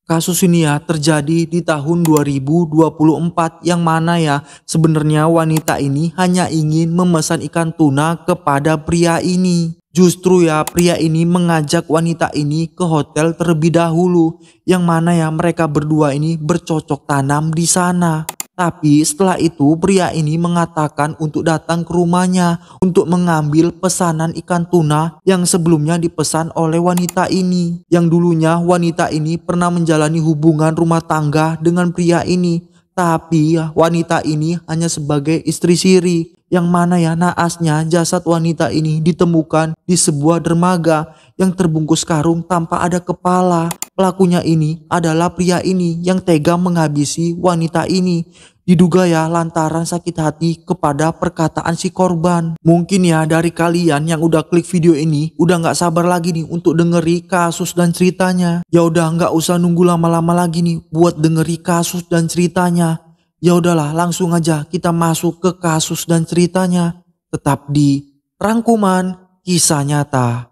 Kasus ini ya terjadi di tahun 2024 yang mana ya sebenarnya wanita ini hanya ingin memesan ikan tuna kepada pria ini. Justru ya pria ini mengajak wanita ini ke hotel terlebih dahulu yang mana ya mereka berdua ini bercocok tanam di sana. Tapi setelah itu pria ini mengatakan untuk datang ke rumahnya untuk mengambil pesanan ikan tuna yang sebelumnya dipesan oleh wanita ini. Yang dulunya wanita ini pernah menjalani hubungan rumah tangga dengan pria ini. Tapi ya wanita ini hanya sebagai istri siri. Yang mana ya naasnya jasad wanita ini ditemukan di sebuah dermaga yang terbungkus karung tanpa ada kepala. Pelakunya ini adalah pria ini yang tega menghabisi wanita ini. Diduga ya lantaran sakit hati kepada perkataan si korban. Mungkin ya dari kalian yang udah klik video ini udah gak sabar lagi nih untuk dengeri kasus dan ceritanya. Ya udah gak usah nunggu lama-lama lagi nih buat dengeri kasus dan ceritanya. Ya udahlah langsung aja kita masuk ke kasus dan ceritanya. Tetap di Rangkuman Kisah Nyata.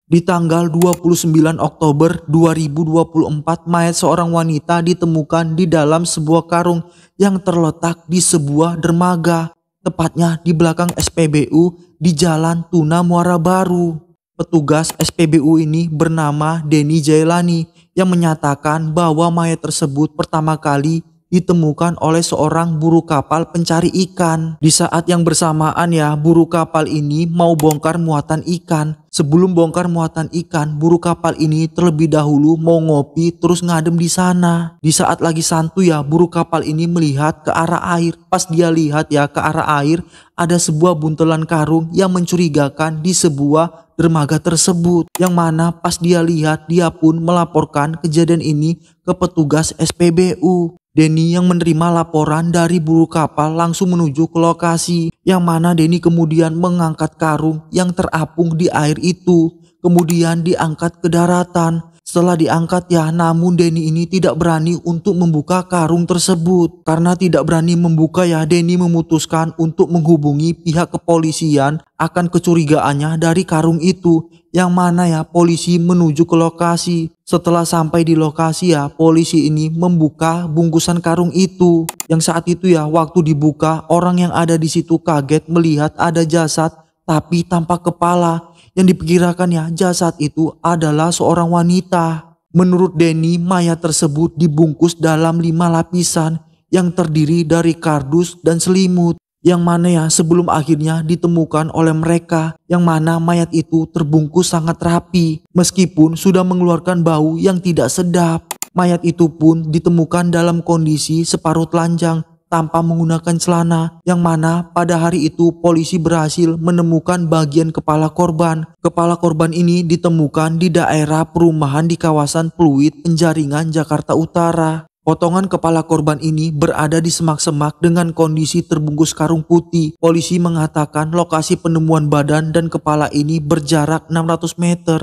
Di tanggal 29 Oktober 2024, mayat seorang wanita ditemukan di dalam sebuah karung yang terletak di sebuah dermaga, tepatnya di belakang SPBU di Jalan Tuna Muara Baru. Petugas SPBU ini bernama Denny Jailani yang menyatakan bahwa mayat tersebut pertama kali ditemukan oleh seorang buruh kapal pencari ikan. Di saat yang bersamaan ya buruh kapal ini mau bongkar muatan ikan. Sebelum bongkar muatan ikan, buruh kapal ini terlebih dahulu mau ngopi terus ngadem di sana. Di saat lagi santuy ya buruh kapal ini melihat ke arah air. Pas dia lihat ya ke arah air ada sebuah buntelan karung yang mencurigakan di sebuah dermaga tersebut. Yang mana pas dia lihat dia pun melaporkan kejadian ini ke petugas SPBU. Denny yang menerima laporan dari buruh kapal langsung menuju ke lokasi. Yang mana Denny kemudian mengangkat karung yang terapung di air itu. Kemudian diangkat ke daratan. Setelah diangkat ya namun Denny ini tidak berani untuk membuka karung tersebut. Karena tidak berani membuka ya Denny memutuskan untuk menghubungi pihak kepolisian akan kecurigaannya dari karung itu. Yang mana ya polisi menuju ke lokasi. Setelah sampai di lokasi ya polisi ini membuka bungkusan karung itu. Yang saat itu ya waktu dibuka orang yang ada di situ kaget melihat ada jasad tapi tanpa kepala. Yang diperkirakan ya jasad itu adalah seorang wanita. Menurut Denny mayat tersebut dibungkus dalam 5 lapisan yang terdiri dari kardus dan selimut. Yang mana ya sebelum akhirnya ditemukan oleh mereka. Yang mana mayat itu terbungkus sangat rapi. Meskipun sudah mengeluarkan bau yang tidak sedap. Mayat itu pun ditemukan dalam kondisi separuh telanjang tanpa menggunakan celana. Yang mana pada hari itu polisi berhasil menemukan bagian kepala korban. Kepala korban ini ditemukan di daerah perumahan di kawasan Pluit, Penjaringan, Jakarta Utara. Potongan kepala korban ini berada di semak-semak dengan kondisi terbungkus karung putih. Polisi mengatakan lokasi penemuan badan dan kepala ini berjarak 600 meter.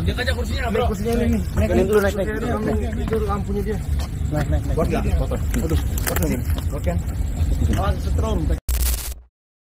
Injek aja kursinya, bro. Kursinya ini nih. Naik dulu, naik. Itu lampunya dia. Naik. Kuat enggak? Aduh, kuat kan? Setrum.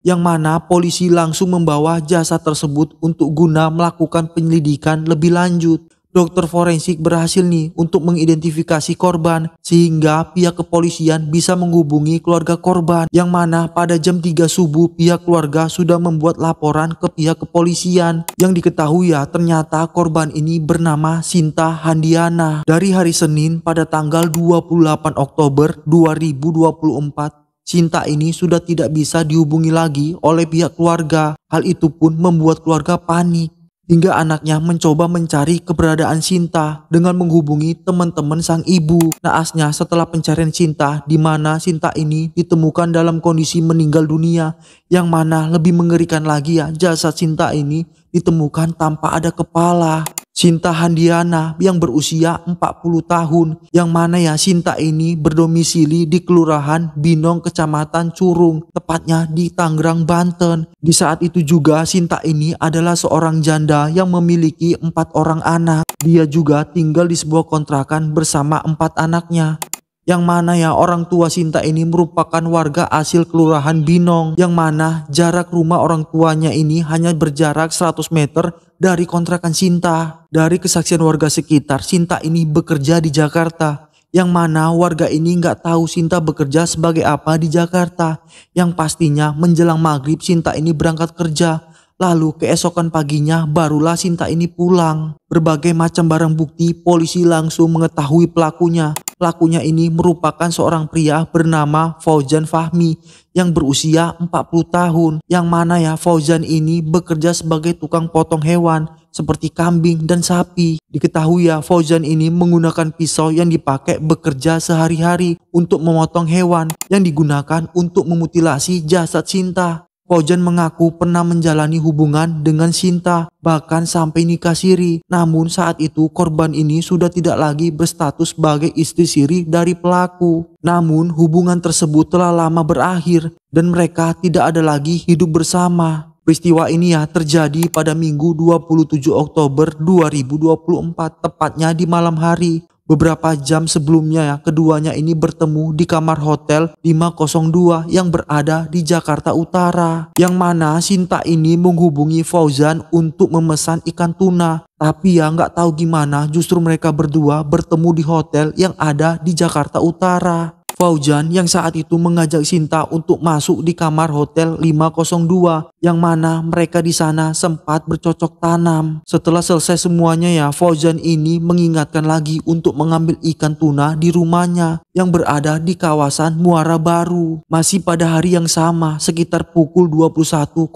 Yang mana polisi langsung membawa jasad tersebut untuk guna melakukan penyelidikan lebih lanjut. Dokter forensik berhasil nih untuk mengidentifikasi korban sehingga pihak kepolisian bisa menghubungi keluarga korban. Yang mana pada jam 3 subuh pihak keluarga sudah membuat laporan ke pihak kepolisian. Yang diketahui ya ternyata korban ini bernama Sinta Handiana. Dari hari Senin pada tanggal 28 Oktober 2024. Sinta ini sudah tidak bisa dihubungi lagi oleh pihak keluarga. Hal itu pun membuat keluarga panik. Hingga anaknya mencoba mencari keberadaan Sinta dengan menghubungi teman-teman sang ibu. Naasnya setelah pencarian Sinta, di mana Sinta ini ditemukan dalam kondisi meninggal dunia. Yang mana lebih mengerikan lagi ya jasad Sinta ini ditemukan tanpa ada kepala. Sinta Handiana yang berusia 40 tahun. Yang mana ya Sinta ini berdomisili di Kelurahan Binong, Kecamatan Curung, tepatnya di Tangerang, Banten. Di saat itu juga Sinta ini adalah seorang janda yang memiliki 4 orang anak. Dia juga tinggal di sebuah kontrakan bersama 4 anaknya. Yang mana ya orang tua Sinta ini merupakan warga asli Kelurahan Binong. Yang mana jarak rumah orang tuanya ini hanya berjarak 100 meter dari kontrakan Sinta. Dari kesaksian warga sekitar, Sinta ini bekerja di Jakarta. Yang mana warga ini nggak tahu Sinta bekerja sebagai apa di Jakarta. Yang pastinya menjelang maghrib Sinta ini berangkat kerja. Lalu keesokan paginya barulah Sinta ini pulang. Berbagai macam barang bukti polisi langsung mengetahui pelakunya. Pelakunya ini merupakan seorang pria bernama Fauzan Fahmi yang berusia 40 tahun. Yang mana ya Fauzan ini bekerja sebagai tukang potong hewan seperti kambing dan sapi. Diketahui ya Fauzan ini menggunakan pisau yang dipakai bekerja sehari-hari untuk memotong hewan yang digunakan untuk memutilasi jasad Sinta. Fauzan mengaku pernah menjalani hubungan dengan Sinta, bahkan sampai nikah siri. Namun saat itu korban ini sudah tidak lagi berstatus sebagai istri siri dari pelaku. Namun hubungan tersebut telah lama berakhir dan mereka tidak ada lagi hidup bersama. Peristiwa ini ya terjadi pada Minggu 27 Oktober 2024, tepatnya di malam hari. Beberapa jam sebelumnya ya keduanya ini bertemu di kamar hotel 502 yang berada di Jakarta Utara. Yang mana Sinta ini menghubungi Fauzan untuk memesan ikan tuna. Tapi ya nggak tahu gimana justru mereka berdua bertemu di hotel yang ada di Jakarta Utara. Fauzan yang saat itu mengajak Sinta untuk masuk di kamar hotel 502 yang mana mereka di sana sempat bercocok tanam. Setelah selesai semuanya ya Fauzan ini mengingatkan lagi untuk mengambil ikan tuna di rumahnya yang berada di kawasan Muara Baru. Masih pada hari yang sama sekitar pukul 21.00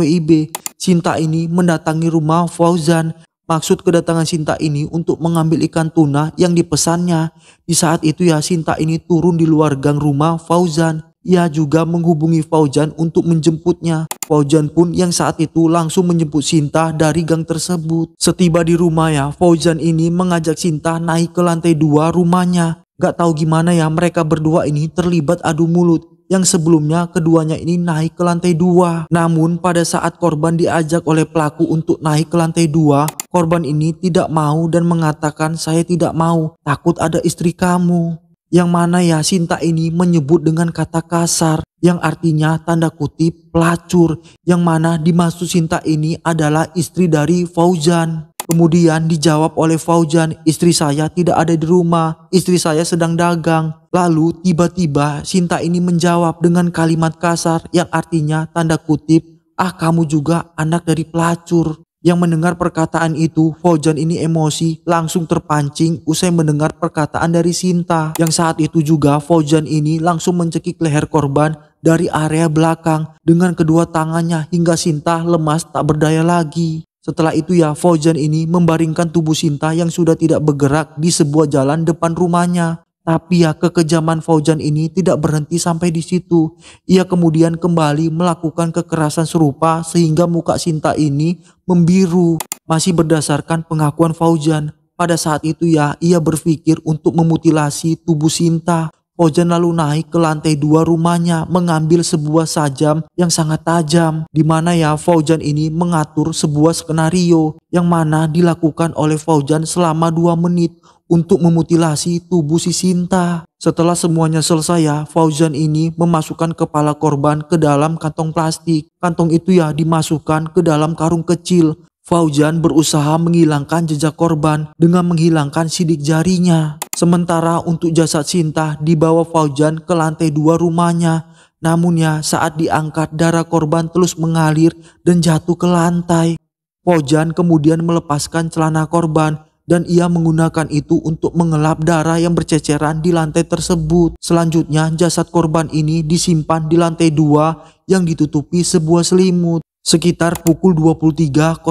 WIB Sinta ini mendatangi rumah Fauzan. Maksud kedatangan Sinta ini untuk mengambil ikan tuna yang dipesannya. Di saat itu ya Sinta ini turun di luar gang rumah Fauzan. Ia juga menghubungi Fauzan untuk menjemputnya. Fauzan pun yang saat itu langsung menjemput Sinta dari gang tersebut. Setiba di rumah ya Fauzan ini mengajak Sinta naik ke lantai 2 rumahnya. Gak tahu gimana ya mereka berdua ini terlibat adu mulut. Yang sebelumnya keduanya ini naik ke lantai 2. Namun pada saat korban diajak oleh pelaku untuk naik ke lantai 2, korban ini tidak mau dan mengatakan saya tidak mau, takut ada istri kamu. Yang mana ya Sinta ini menyebut dengan kata kasar yang artinya tanda kutip pelacur. Yang mana dimaksud Sinta ini adalah istri dari Fauzan. Kemudian dijawab oleh Fauzan, istri saya tidak ada di rumah, istri saya sedang dagang. Lalu tiba-tiba Sinta ini menjawab dengan kalimat kasar yang artinya tanda kutip, ah kamu juga anak dari pelacur. Yang mendengar perkataan itu, Fauzan ini emosi langsung terpancing usai mendengar perkataan dari Sinta. Yang saat itu juga Fauzan ini langsung mencekik leher korban dari area belakang dengan kedua tangannya hingga Sinta lemas tak berdaya lagi. Setelah itu ya Fauzan ini membaringkan tubuh Sinta yang sudah tidak bergerak di sebuah jalan depan rumahnya. Tapi ya kekejaman Fauzan ini tidak berhenti sampai di situ. Ia kemudian kembali melakukan kekerasan serupa sehingga muka Sinta ini membiru. Masih berdasarkan pengakuan Fauzan, pada saat itu ya ia berpikir untuk memutilasi tubuh Sinta. Fauzan lalu naik ke lantai 2 rumahnya mengambil sebuah sajam yang sangat tajam. Di mana ya Fauzan ini mengatur sebuah skenario yang mana dilakukan oleh Fauzan selama 2 menit untuk memutilasi tubuh si Sinta. Setelah semuanya selesai ya Fauzan ini memasukkan kepala korban ke dalam kantong plastik. Kantong itu ya dimasukkan ke dalam karung kecil. Fauzan berusaha menghilangkan jejak korban dengan menghilangkan sidik jarinya. Sementara untuk jasad Sinta dibawa Fauzan ke lantai 2 rumahnya. Namun ya saat diangkat darah korban terus mengalir dan jatuh ke lantai. Fauzan kemudian melepaskan celana korban dan ia menggunakan itu untuk mengelap darah yang berceceran di lantai tersebut. Selanjutnya jasad korban ini disimpan di lantai 2 yang ditutupi sebuah selimut. Sekitar pukul 23.00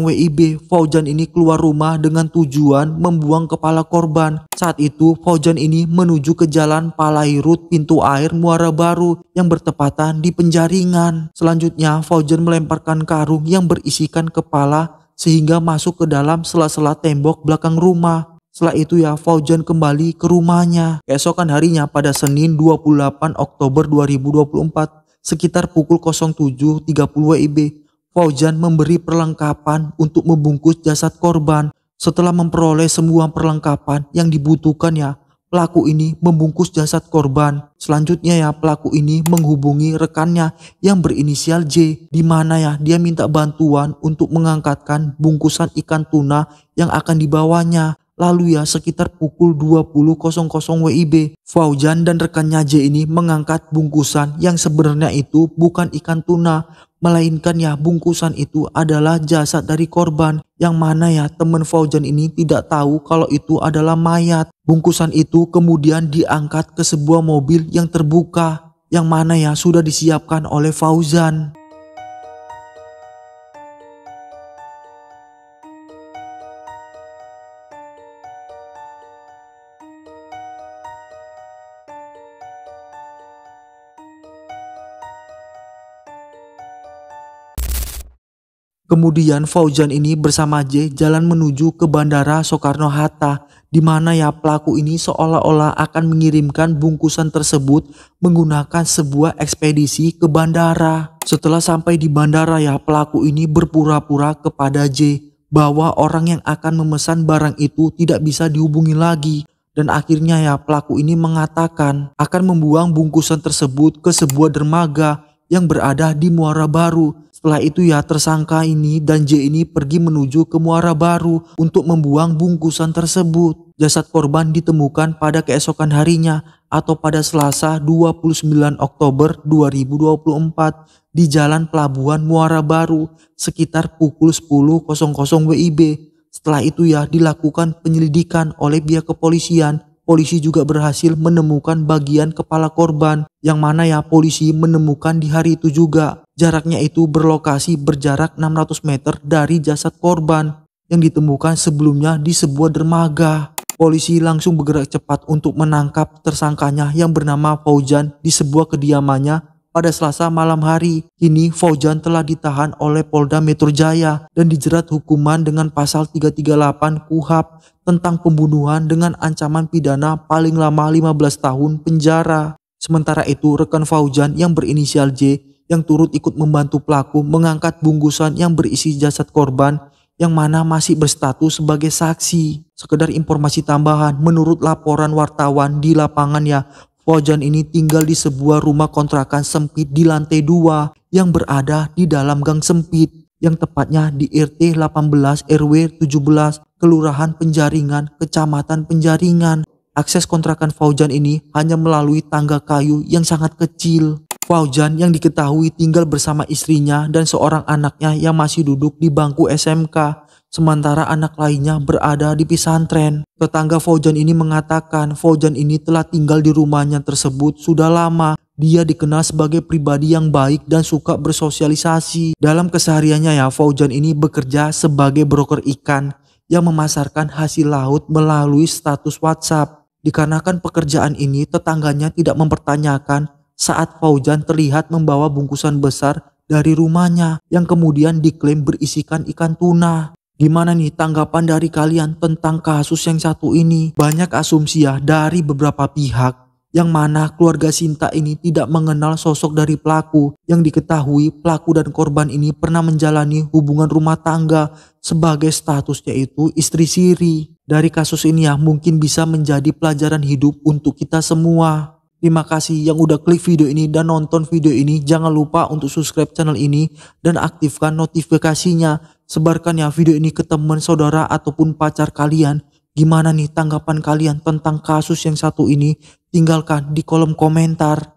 WIB, Fauzan ini keluar rumah dengan tujuan membuang kepala korban. Saat itu Fauzan ini menuju ke jalan Palairut pintu air Muara Baru yang bertepatan di Penjaringan. Selanjutnya Fauzan melemparkan karung yang berisikan kepala sehingga masuk ke dalam sela-sela tembok belakang rumah. Setelah itu ya Fauzan kembali ke rumahnya. Keesokan harinya pada Senin 28 Oktober 2024 sekitar pukul 07.30 WIB, Fauzan memberi perlengkapan untuk membungkus jasad korban. Setelah memperoleh semua perlengkapan yang dibutuhkan ya, pelaku ini membungkus jasad korban. Selanjutnya ya, pelaku ini menghubungi rekannya yang berinisial J, di mana ya dia minta bantuan untuk mengangkatkan bungkusan ikan tuna yang akan dibawanya. Lalu ya sekitar pukul 20.00 WIB, Fauzan dan rekannya J ini mengangkat bungkusan yang sebenarnya itu bukan ikan tuna, melainkan ya bungkusan itu adalah jasad dari korban, yang mana ya teman Fauzan ini tidak tahu kalau itu adalah mayat. Bungkusan itu kemudian diangkat ke sebuah mobil yang terbuka, yang mana ya sudah disiapkan oleh Fauzan. Kemudian Fauzan ini bersama J jalan menuju ke Bandara Soekarno-Hatta, di mana ya pelaku ini seolah-olah akan mengirimkan bungkusan tersebut menggunakan sebuah ekspedisi ke bandara. Setelah sampai di bandara ya, pelaku ini berpura-pura kepada J bahwa orang yang akan memesan barang itu tidak bisa dihubungi lagi. Dan akhirnya ya pelaku ini mengatakan akan membuang bungkusan tersebut ke sebuah dermaga yang berada di Muara Baru. Setelah itu ya tersangka ini dan J ini pergi menuju ke Muara Baru untuk membuang bungkusan tersebut. Jasad korban ditemukan pada keesokan harinya atau pada Selasa 29 Oktober 2024 di Jalan Pelabuhan Muara Baru sekitar pukul 10.00 WIB. Setelah itu ya dilakukan penyelidikan oleh pihak kepolisian. Polisi juga berhasil menemukan bagian kepala korban, yang mana ya polisi menemukan di hari itu juga. Jaraknya itu berlokasi berjarak 600 meter dari jasad korban yang ditemukan sebelumnya di sebuah dermaga. Polisi langsung bergerak cepat untuk menangkap tersangkanya yang bernama Fauzan di sebuah kediamannya pada Selasa malam hari. Kini Fauzan telah ditahan oleh Polda Metro Jaya dan dijerat hukuman dengan pasal 338 KUHP tentang pembunuhan dengan ancaman pidana paling lama 15 tahun penjara. Sementara itu rekan Fauzan yang berinisial J yang turut ikut membantu pelaku mengangkat bungkusan yang berisi jasad korban yang mana masih berstatus sebagai saksi. Sekedar informasi tambahan, menurut laporan wartawan di lapangan ya, Fauzan ini tinggal di sebuah rumah kontrakan sempit di lantai 2 yang berada di dalam gang sempit, yang tepatnya di RT 18 RW 17 Kelurahan Penjaringan, Kecamatan Penjaringan. Akses kontrakan Fauzan ini hanya melalui tangga kayu yang sangat kecil. Fauzan yang diketahui tinggal bersama istrinya dan seorang anaknya yang masih duduk di bangku SMK. Sementara anak lainnya berada di pesantren. Tetangga Fauzan ini mengatakan Fauzan ini telah tinggal di rumahnya tersebut sudah lama. Dia dikenal sebagai pribadi yang baik dan suka bersosialisasi. Dalam kesehariannya ya, Fauzan ini bekerja sebagai broker ikan yang memasarkan hasil laut melalui status WhatsApp. Dikarenakan pekerjaan ini, tetangganya tidak mempertanyakan saat Fauzan terlihat membawa bungkusan besar dari rumahnya yang kemudian diklaim berisikan ikan tuna. Gimana nih tanggapan dari kalian tentang kasus yang satu ini? Banyak asumsi ya dari beberapa pihak, yang mana keluarga Sinta ini tidak mengenal sosok dari pelaku. Yang diketahui pelaku dan korban ini pernah menjalani hubungan rumah tangga sebagai statusnya itu istri siri. Dari kasus ini ya mungkin bisa menjadi pelajaran hidup untuk kita semua. Terima kasih yang udah klik video ini dan nonton video ini. Jangan lupa untuk subscribe channel ini dan aktifkan notifikasinya. Sebarkan ya video ini ke teman, saudara ataupun pacar kalian. Gimana nih tanggapan kalian tentang kasus yang satu ini? Tinggalkan di kolom komentar.